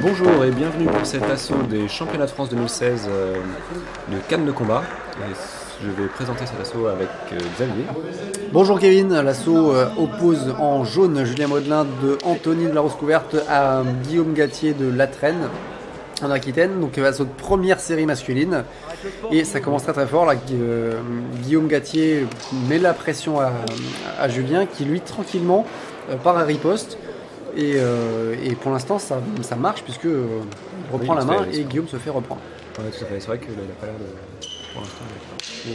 Bonjour et bienvenue pour cet assaut des championnats de France 2016 de canne de combat. Et je vais présenter cet assaut avec Xavier. Bonjour Kevin, l'assaut oppose en jaune Julien Modelin de Antony de la Rose Couverte à Guillaume Gattier de Latresne en Aquitaine, donc assaut de première série masculine. Et ça commence très très fort là. Guillaume Gattier met la pression à Julien qui lui tranquillement part à riposte. Et pour l'instant ça marche puisque il reprend la main et Guillaume se fait reprendre. Ouais, tout à fait. C'est vrai qu'il n'a pas l'air de... Pour l'instant, il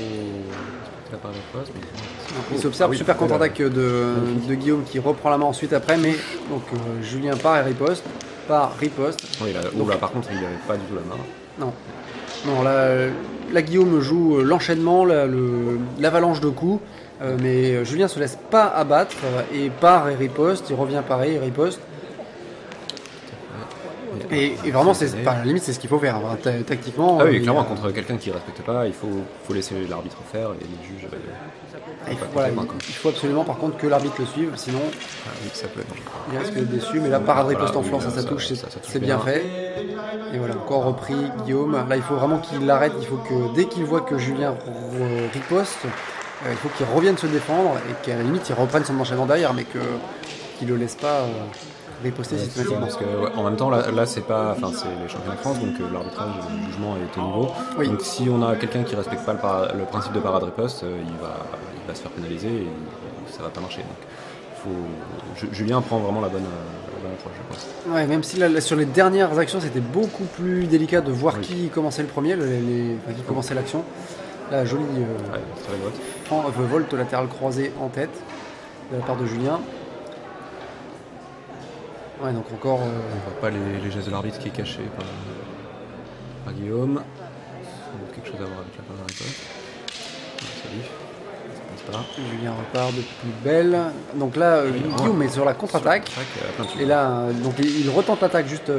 n'a pas l'air de il s'observe, super contre-attaque de Guillaume qui reprend la main ensuite après, mais donc Julien part et riposte. Oui, là, par contre il n'avait pas du tout la main. Non, là Guillaume joue l'enchaînement, l'avalanche de coups, mais Julien se laisse pas abattre et part et riposte, il revient pareil, il riposte. Et vraiment, à la limite, c'est ce qu'il faut faire, hein, tactiquement. Ah oui, clairement, contre quelqu'un qui ne respecte pas, il faut laisser l'arbitre faire et les juges. Il faut absolument, par contre, que l'arbitre le suive, sinon ça peut être il risque d'être déçu. Mais là, parade riposte en flanc, ça touche, c'est bien fait. Et voilà, encore repris Guillaume. Là, il faut vraiment qu'il l'arrête. Il faut que dès qu'il voit que Julien riposte, il faut qu'il revienne se défendre et qu'à la limite, il reprenne son enchaînement derrière, mais qu'il ne le laisse pas. Riposter systématiquement. Parce que en même temps là c'est les championnats de France, donc l'arbitrage, le jugement est au niveau. Oui. Donc si on a quelqu'un qui respecte pas le principe de parade riposte, il va se faire pénaliser et ça va pas marcher. Donc Julien prend vraiment la bonne approche, je pense. Ouais, même si là, sur les dernières actions c'était beaucoup plus délicat de voir qui commençait le premier, qui commençait l'action. Là, joli volte latéral croisé en tête de la part de Julien. Ouais, donc encore. On voit pas les gestes de l'arbitre qui est caché par Guillaume. Ça a quelque chose à voir avec la parade riposte. Ça passe pas. Julien repart de plus belle. Donc là, Guillaume est sur la contre-attaque. Et là, donc il retente l'attaque juste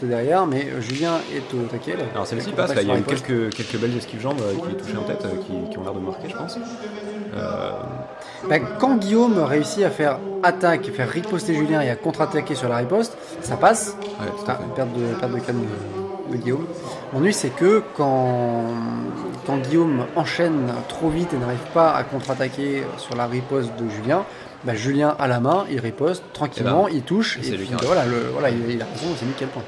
derrière, mais Julien est au taquet. Alors celle-ci passe. Là, il y a eu quelques belles esquives-jambes qui touchaient en tête, qui ont l'air de marquer, je pense. Quand Guillaume réussit à faire attaque, faire riposter Julien et à contre-attaquer sur la riposte, ça passe. Ouais, perte de canne de Guillaume. L'ennui, c'est que quand Guillaume enchaîne trop vite et n'arrive pas à contre-attaquer sur la riposte de Julien, Julien a la main, il riposte tranquillement, il touche, et puis, il a raison, c'est nickel point.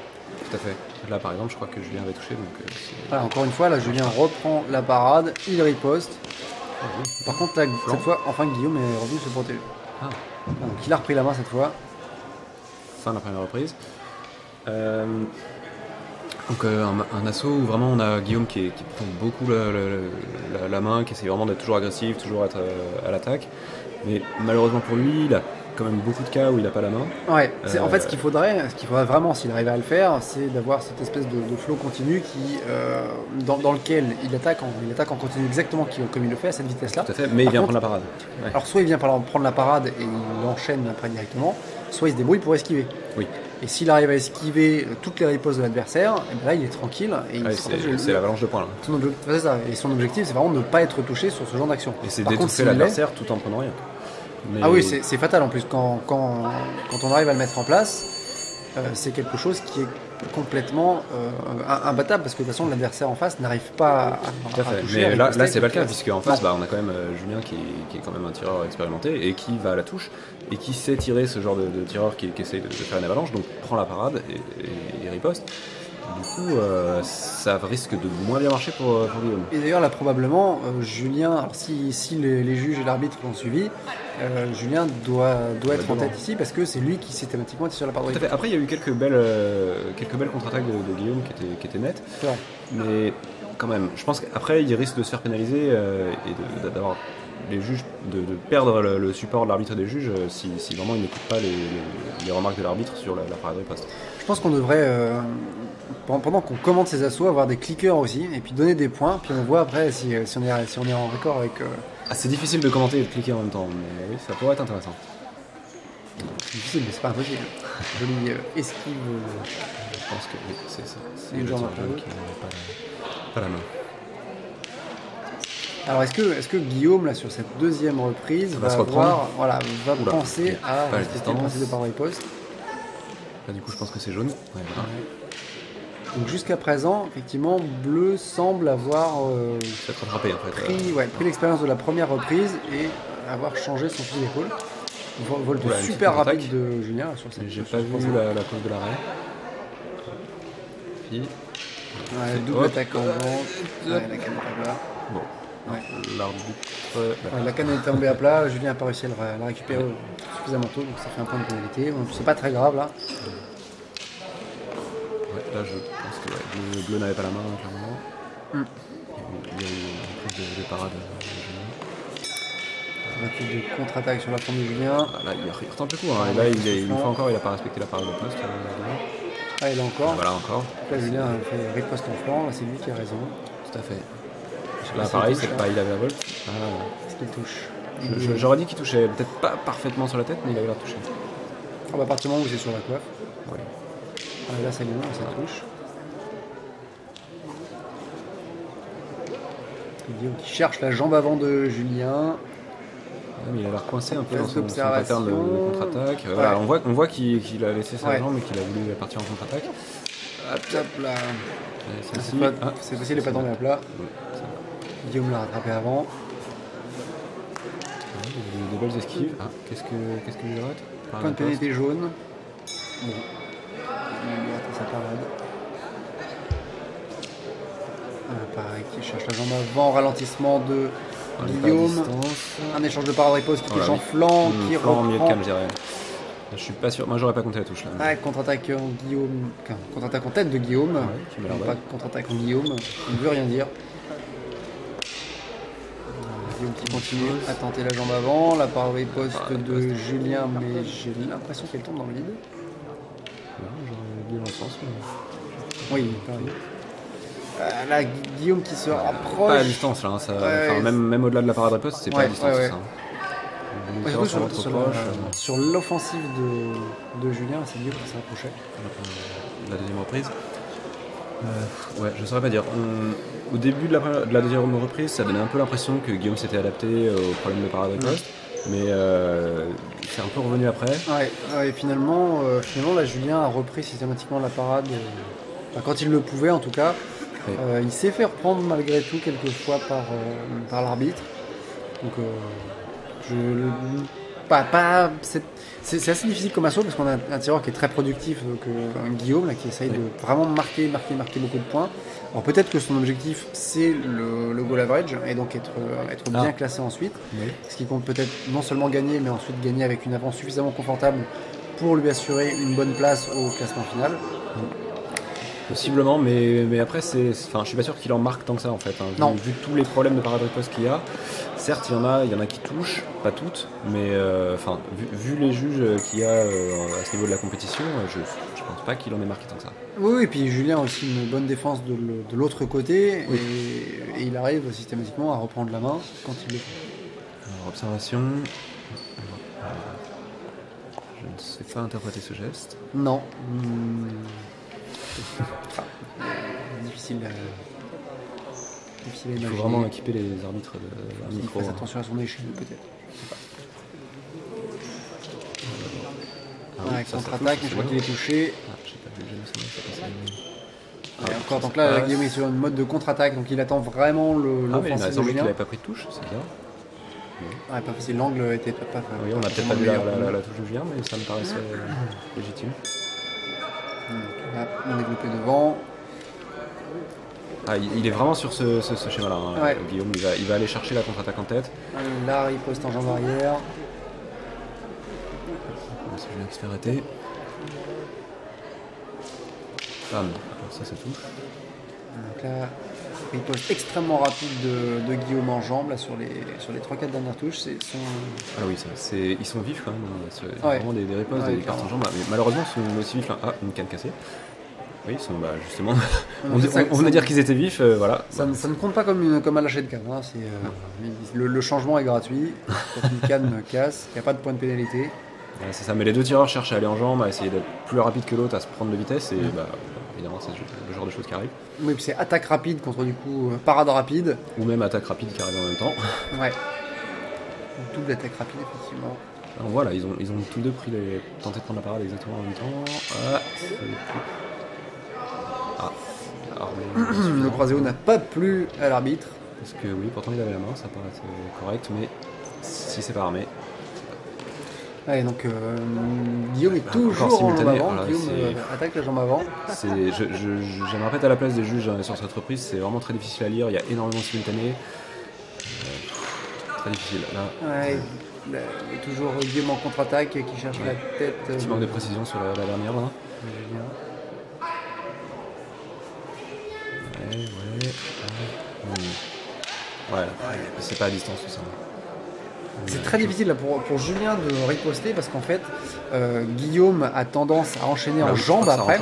Tout à fait. Là, par exemple, je crois que Julien avait touché. Donc, encore une fois, là, Julien reprend la parade, il riposte. Par contre, là, cette fois, enfin, Guillaume est revenu se protéger. Donc, il a repris la main cette fois. Fin de la première reprise. Donc, un assaut où vraiment on a Guillaume qui prend beaucoup la main, qui essaie vraiment d'être toujours agressif, toujours être à l'attaque. Mais malheureusement pour lui, il a quand même beaucoup de cas où il n'a pas la main. Ouais, en fait ce qu'il faudrait vraiment, s'il arrive à le faire, c'est d'avoir cette espèce de flow continu dans lequel il attaque en continu exactement comme il le fait à cette vitesse-là. Tout à fait, mais il vient prendre la parade. Ouais. Alors soit il vient prendre la parade et il enchaîne après directement, soit il se débrouille pour esquiver. Oui. Et s'il arrive à esquiver toutes les ripostes de l'adversaire, là il est tranquille. Et c'est l'avalanche de points là. C'est ça. Et son objectif c'est vraiment de ne pas être touché sur ce genre d'action. Et c'est d'étouffer l'adversaire tout en prenant rien. Mais... Ah oui, c'est fatal en plus. Quand on arrive à le mettre en place, c'est quelque chose qui est complètement imbattable parce que de toute façon l'adversaire en face n'arrive pas à toucher. Mais là c'est pas le cas puisque en face on a quand même Julien qui est quand même un tireur expérimenté et qui va à la touche et qui sait tirer ce genre de tireur qui essaye de faire une avalanche, donc prend la parade et riposte. Du coup, ça risque de moins bien marcher pour Guillaume. Et d'ailleurs, là, probablement, Julien, alors si les juges et l'arbitre l'ont suivi, Julien doit être en tête ici parce que c'est lui qui systématiquement était sur la parade. Tout à fait. Après, il y a eu quelques belles contre-attaques de Guillaume qui étaient nettes. Ouais. Mais quand même, je pense qu'après, il risque de se faire pénaliser et d'avoir les juges, de perdre le support de l'arbitre et des juges si vraiment ils n'écoutent pas les remarques de l'arbitre sur la parade riposte. Je pense qu'on devrait, pendant qu'on commande ces assauts, avoir des cliqueurs aussi, et puis donner des points, puis on voit après si on est en raccord avec... c'est difficile de commenter et de cliquer en même temps, mais oui, ça pourrait être intéressant. C'est difficile, mais c'est pas impossible. Jolie esquive... Je pense que oui, c'est ça. C'est le tireur qui n'a pas la main. Alors est-ce que Guillaume là sur cette deuxième reprise va penser à rester de par riposte. Là, du coup, je pense que c'est jaune. Ouais, voilà. Donc jusqu'à présent, effectivement, bleu semble avoir S'être rattrapé en fait. pris l'expérience de la première reprise et avoir changé son fusil d'épaule. Vol Voilà, super rapide de Julien sur cette. J'ai pas vu la cause de l'arrêt. Puis, double attaque en vent. La canne est à plat. Bon, l'arbitre. La canne est tombée à plat. Julien n'a pas réussi à la récupérer suffisamment tôt, donc ça fait un point de pénalité. Bon, c'est pas très grave là. Là, je pense que le bleu n'avait pas la main, clairement. Il y a eu une prise de parade de Julien. Un coup de contre-attaque sur la forme de Julien. Là, il retente le coup. Hein. Et là, une fois encore, il n'a pas respecté la parade de poste. Il a encore. Voilà, encore. Là, Julien a fait riposte en flanc. Là, c'est lui qui a raison. Tout à fait. Là, pareil, c'est pas il avait la volte. Est-ce qu'il touche? J'aurais dit qu'il touchait, peut-être pas parfaitement sur la tête, mais il avait l'air touché. À partir du moment où c'est sur la coiffe. Ouais. Là, c'est bon, ça touche. Guillaume qui cherche la jambe avant de Julien. Mais il a l'air coincé un peu dans son pattern de contre-attaque. Voilà, on voit qu'il a laissé sa jambe et qu'il a voulu partir en contre-attaque. Hop là. C'est facile, il n'est pas tombé à plat. Guillaume l'a rattrapé avant. Des belles esquives. Qu'est-ce que je rate? Point de pénalité jaune. Bon. Il a raté sa parade. Pareil, qui cherche la jambe avant, ralentissement de Guillaume. Un échange de parade repose qui touche en flanc, qui reprend. Mieux de calme, je dirais. Je suis pas sûr, moi j'aurais pas compté la touche là. Contre-attaque en Guillaume, contre-attaque en tête de Guillaume, pas contre-attaque en Guillaume, il ne veut rien dire. Guillaume qui continue à tenter la jambe avant, la parade poste de Julien, mais j'ai l'impression qu'elle tombe dans le vide. J'aurais dit dans le sens. Oui, pareil. Là, Guillaume qui se rapproche. Pas à distance là, même au-delà de la parade poste, c'est pas à distance. Ça. Sur l'offensive de Julien, c'est Guillaume qui s'est rapproché. La deuxième reprise. Je saurais pas dire. Au début de la deuxième reprise, ça donnait un peu l'impression que Guillaume s'était adapté au problème de parade poste. Mais c'est un peu revenu après. Et finalement, là, Julien a repris systématiquement la parade, quand il le pouvait en tout cas. Il s'est fait reprendre malgré tout quelquefois par l'arbitre. Donc c'est assez difficile comme assaut parce qu'on a un tireur qui est très productif, un Guillaume là, qui essaye de vraiment marquer beaucoup de points. Alors peut-être que son objectif c'est le goal average et donc être bien classé ensuite. Ce qui compte peut-être non seulement gagner mais ensuite gagner avec une avance suffisamment confortable pour lui assurer une bonne place au classement final. Possiblement, mais après, je suis pas sûr qu'il en marque tant que ça en fait. Vu tous les problèmes de parade poste qu'il y a, certes, il y en a qui touchent, pas toutes, mais vu les juges qu'il y a à ce niveau de la compétition, je pense pas qu'il en ait marqué tant que ça. Oui, et puis Julien a aussi une bonne défense de l'autre côté, et il arrive systématiquement à reprendre la main quand il le fait. Alors, observation. Je ne sais pas interpréter ce geste. Non. Difficile à imaginer. Il faut vraiment équiper les arbitres d'un micro. Il fasse attention à son échelle peut-être. Contre-attaque, mais je crois qu'il est touché. Encore, donc là, Guillaume est sur une mode de contre-attaque, donc il attend vraiment l'offensive. Il m'a semblé qu'il n'avait pas pris de touche, c'est bizarre. Pas facile, l'angle était pas. Oui, on n'a peut-être pas vu la touche de Julien, mais ça me paraissait légitime. Là, on est groupé devant. Il est vraiment sur ce schéma-là. Guillaume, il va aller chercher la contre-attaque en tête. Là, il poste en jambe arrière. C'est Julien qui se fait arrêter. Bam, ça touche. Donc là, riposte extrêmement rapide de Guillaume en jambe là, sur les 3-4 dernières touches. Ah oui, ils sont vifs quand même. Il y a vraiment des ripostes, des parties en jambe. Mais malheureusement, ils sont aussi vifs. Une canne cassée. Oui, ils sont justement. on venait dire qu'ils étaient vifs, voilà. Ça ne compte pas comme un lâcher de canne. Le changement est gratuit. Quand une canne casse, il n'y a pas de point de pénalité. Ouais, c'est ça, mais les deux tireurs cherchent à aller en jambes, à essayer d'être plus rapide que l'autre, à se prendre de vitesse, et évidemment, c'est le genre de choses qui arrivent. Oui, puis c'est attaque rapide contre du coup parade rapide. Ou même attaque rapide qui arrive en même temps. Ouais. Double attaque rapide, effectivement. Alors, voilà, ils ont tous deux tenté de prendre la parade exactement en même temps. Le croisé-haut n'a pas plu à l'arbitre. Parce que oui, pourtant il avait la main, ça paraît correct, mais si c'est pas armé. Ouais, donc Guillaume est toujours en jambe avant. Voilà, Guillaume attaque la jambe avant. J'aimerais pas être à la place des juges sur cette reprise, c'est vraiment très difficile à lire, il y a énormément de simultanés. Très difficile. Là, ouais, toujours Guillaume en contre-attaque qui cherche la tête. Petit manque de précision sur la dernière là. Ouais, c'est pas à distance tout ça. C'est très difficile là, pour Julien de riposter parce qu'en fait Guillaume a tendance à enchaîner en jambes après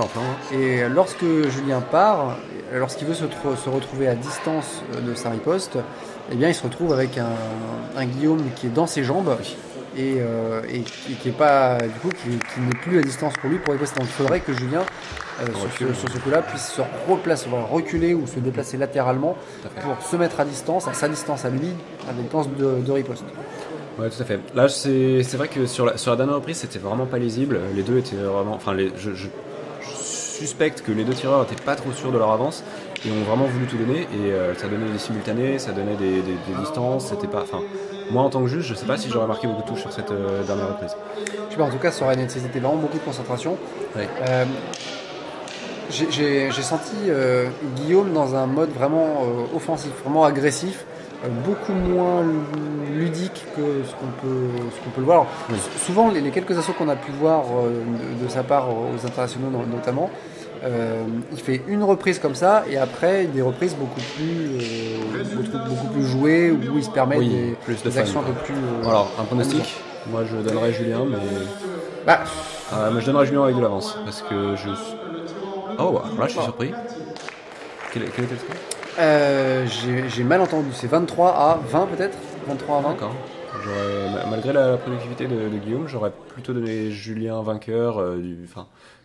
et lorsque Julien part, lorsqu'il veut se retrouver à distance de sa riposte, eh bien il se retrouve avec un Guillaume qui est dans ses jambes et qui est pas du coup qui n'est plus à distance pour lui pour riposter. Donc il faudrait que Julien sur ce coup-là puisse se replacer, reculer ou se déplacer latéralement pour se mettre à distance, à sa distance à lui, à la distance de riposte. Ouais, tout à fait. Là, c'est vrai que sur la dernière reprise, c'était vraiment pas lisible. Les deux étaient vraiment. Enfin, je suspecte que les deux tireurs étaient pas trop sûrs de leur avance et ont vraiment voulu tout donner. Et ça donnait des simultanés, ça donnait des distances. C'était pas. Enfin, moi en tant que juge, je sais pas si j'aurais marqué beaucoup de touches sur cette dernière reprise. Je sais pas, en tout cas, ça aurait nécessité vraiment beaucoup de concentration. Ouais. J'ai senti Guillaume dans un mode vraiment offensif, vraiment agressif, beaucoup moins ludique que ce qu'on peut le voir. Alors, souvent, les quelques assauts qu'on a pu voir de sa part aux internationaux notamment, il fait une reprise comme ça et après des reprises beaucoup plus jouées où il se permet des actions un peu plus. Alors, un pronostic, moi je donnerais Julien, mais. Mais je donnerais Julien avec de l'avance parce que je. Oh, là je suis surpris. Quel était le score J'ai mal entendu, c'est 23 à 20 peut-être 23 à 20. D'accord. Malgré la productivité de Guillaume, j'aurais plutôt donné Julien vainqueur du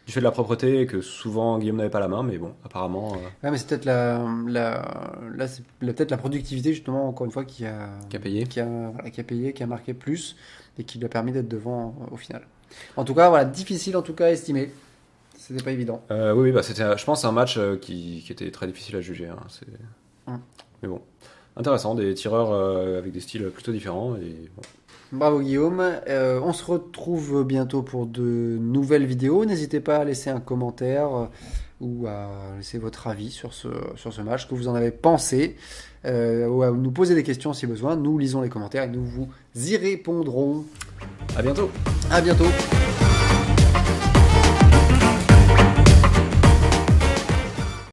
fait de la propreté et que souvent Guillaume n'avait pas la main, mais bon, apparemment. Ouais, mais c'est peut-être peut-être la productivité justement encore une fois qui a payé, qui a marqué plus et qui lui a permis d'être devant au final. En tout cas, voilà, difficile en tout cas à estimer. C'était pas évident. Oui, c'était, je pense, un match qui était très difficile à juger. Mais bon, intéressant, des tireurs avec des styles plutôt différents. Et bon. Bravo Guillaume. On se retrouve bientôt pour de nouvelles vidéos. N'hésitez pas à laisser un commentaire ou à laisser votre avis sur ce match, que vous en avez pensé, ou à nous poser des questions si besoin. Nous lisons les commentaires et nous vous y répondrons. À bientôt. À bientôt.